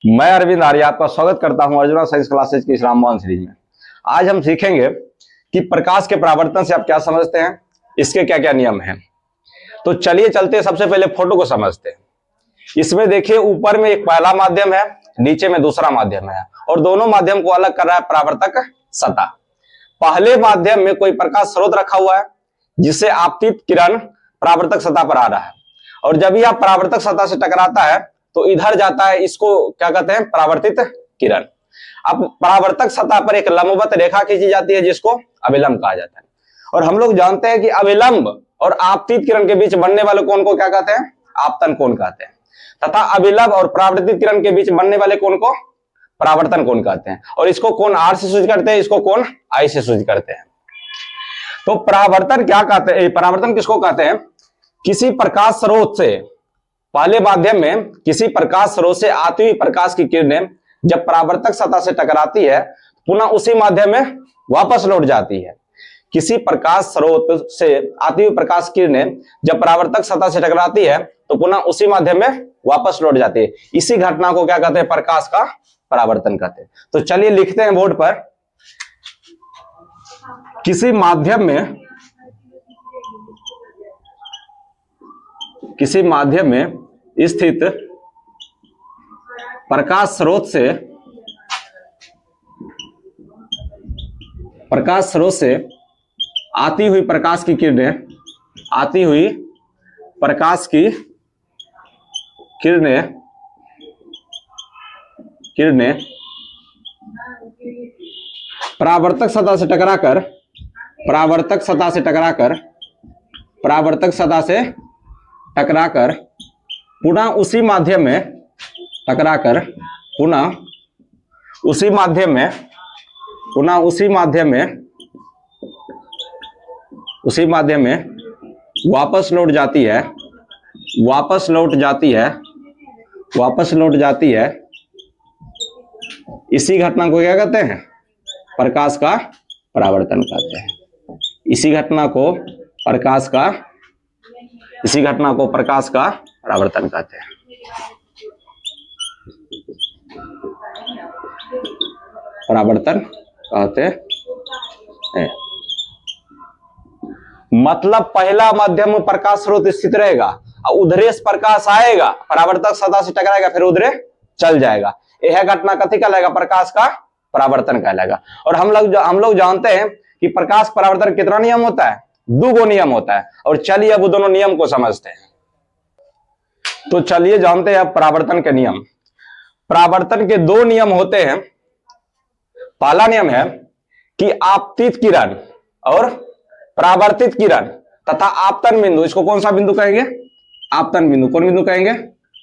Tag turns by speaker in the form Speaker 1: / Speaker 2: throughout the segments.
Speaker 1: मैं अरविंद आर्य आपका स्वागत करता हूं अर्जुना साइंस क्लासेज की इस रामबाण सीरीज में। आज हम सीखेंगे कि प्रकाश के परावर्तन से आप क्या समझते हैं, इसके क्या क्या नियम हैं। तो चलिए चलते हैं, सबसे पहले फोटो को समझते हैं। इसमें देखिए, ऊपर में एक पहला माध्यम है, नीचे में दूसरा माध्यम है और दोनों माध्यम को अलग कर रहा है परावर्तक सतह। पहले माध्यम में कोई प्रकाश स्रोत रखा हुआ है जिससे आपतित किरण परावर्तक सतह पर आ रहा है और जब यह परावर्तक सतह से टकराता है तो इधर जाता है, इसको क्या कहते हैं, परावर्तित किरण। अब परावर्तक सतह पर एक लंबवत रेखा खींची जाती है जिसको अभिलंब कहा जाता है। और हम लोग जानते हैं कि अभिलंब और आपतित किरण के बीच बनने वाले कोण को क्या कहते हैं, आपतन कोण कहते हैं, तथा अभिलंब और परावर्तित किरण के बीच बनने वाले कोण को परावर्तन कोण कहते हैं। और इसको कोण आर से सूचित करते हैं, इसको कोण आई से सूचित करते हैं। तो परावर्तन क्या कहते हैं, परावर्तन किसको कहते हैं? किसी प्रकाश स्रोत से, पहले माध्यम में किसी प्रकाश स्रोत से आती हुई प्रकाश की किरणें जब परावर्तक सतह से टकराती है पुनः उसी माध्यम में वापस लौट जाती है। किसी प्रकाश स्रोत से आती हुई प्रकाश किरणें जब परावर्तक सतह से टकराती है तो पुनः उसी माध्यम में वापस लौट जाती है। इसी घटना को क्या कहते हैं, प्रकाश का परावर्तन कहते हैं। तो चलिए लिखते हैं बोर्ड पर। किसी माध्यम में स्थित प्रकाश स्रोत से आती हुई प्रकाश की किरणें परावर्तक सतह से टकराकर पुनः उसी माध्यम में वापस लौट जाती है। इसी घटना को क्या कहते हैं, प्रकाश का परावर्तन कहते हैं। इसी घटना को प्रकाश का परावर्तन कहते हैं। मतलब पहला माध्यम में प्रकाश स्रोत स्थित रहेगा और उधरे से प्रकाश आएगा, परावर्तक सतह से टकराएगा, फिर उधरे चल जाएगा। यह घटना कथी कहलाएगा, प्रकाश का परावर्तन कहलाएगा। और हम लोग जानते हैं कि प्रकाश परावर्तन कितना नियम होता है, 2 नियम होता है। और चलिए अब दोनों नियम को समझते हैं। तो चलिए जानते हैं अब परावर्तन के नियम। परावर्तन के 2 नियम होते हैं। पहला नियम है कि आपतित किरण और परावर्तित किरण तथा आपतन बिंदु, इसको कौन सा बिंदु कहेंगे, आपतन बिंदु। कौन बिंदु कहेंगे,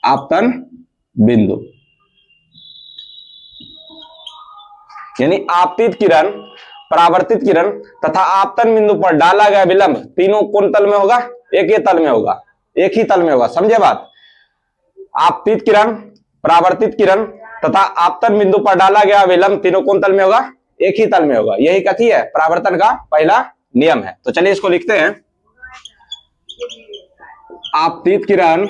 Speaker 1: आपतन बिंदु। यानी आपतित किरण, परावर्तित किरण तथा आपतन बिंदु पर डाला गया विलंब तीनों कौन तल में होगा, एक ही तल में होगा। समझे बात? आपतित किरण, परावर्तित किरण तथा आपतन बिंदु पर डाला गया विलंब तीनों कौन तल में होगा, एक ही तल में होगा। यही कथी है, परावर्तन का पहला नियम है। तो चलिए इसको लिखते हैं। आपतित किरण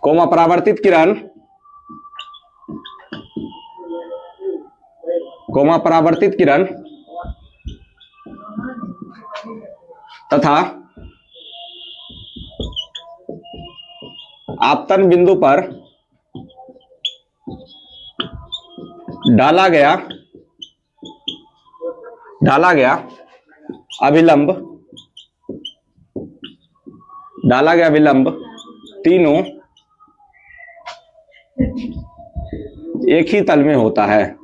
Speaker 1: कोमा परावर्तित किरण तथा आपतन बिंदु पर डाला गया विलंब तीनों एक ही तल में होता है।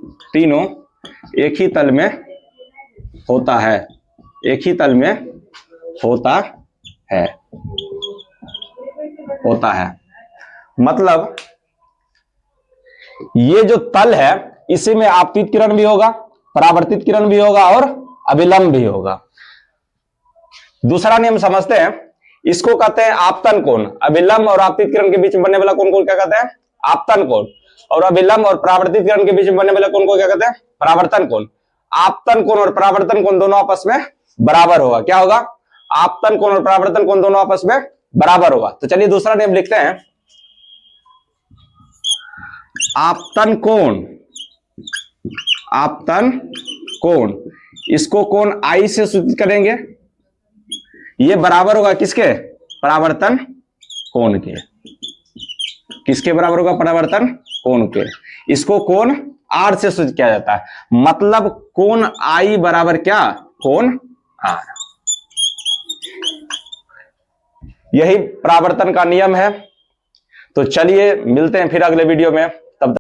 Speaker 1: मतलब ये जो तल है इसी में आपतित किरण भी होगा, परावर्तित किरण भी होगा और अभिलंब भी होगा। दूसरा नियम समझते हैं। इसको कहते हैं आपतन कोण। अभिलंब और आपतित किरण के बीच में बनने वाला कोण को क्या कहते हैं, आपतन कोण। और अभिलंब और परावर्तित किरण के बीच में बनने वाले कोण को क्या कहते हैं, परावर्तन कोण। आपतन कोण और परावर्तन कोण दोनों आपस में बराबर होगा। क्या होगा, आपतन कोण और परावर्तन कोण दोनों आपस में बराबर होगा। तो चलिए दूसरा नियम लिखते हैं। आपतन कोण, आपतन कोण, इसको कोण आई से सूचित करेंगे। ये बराबर होगा किसके, परावर्तन कोण के। किसके बराबर होगा, परावर्तन कोण के। इसको कोण आर से सूचित किया जाता है, मतलब कोण आई बराबर क्या, कोण आर। यही परावर्तन का नियम है। तो चलिए मिलते हैं फिर अगले वीडियो में।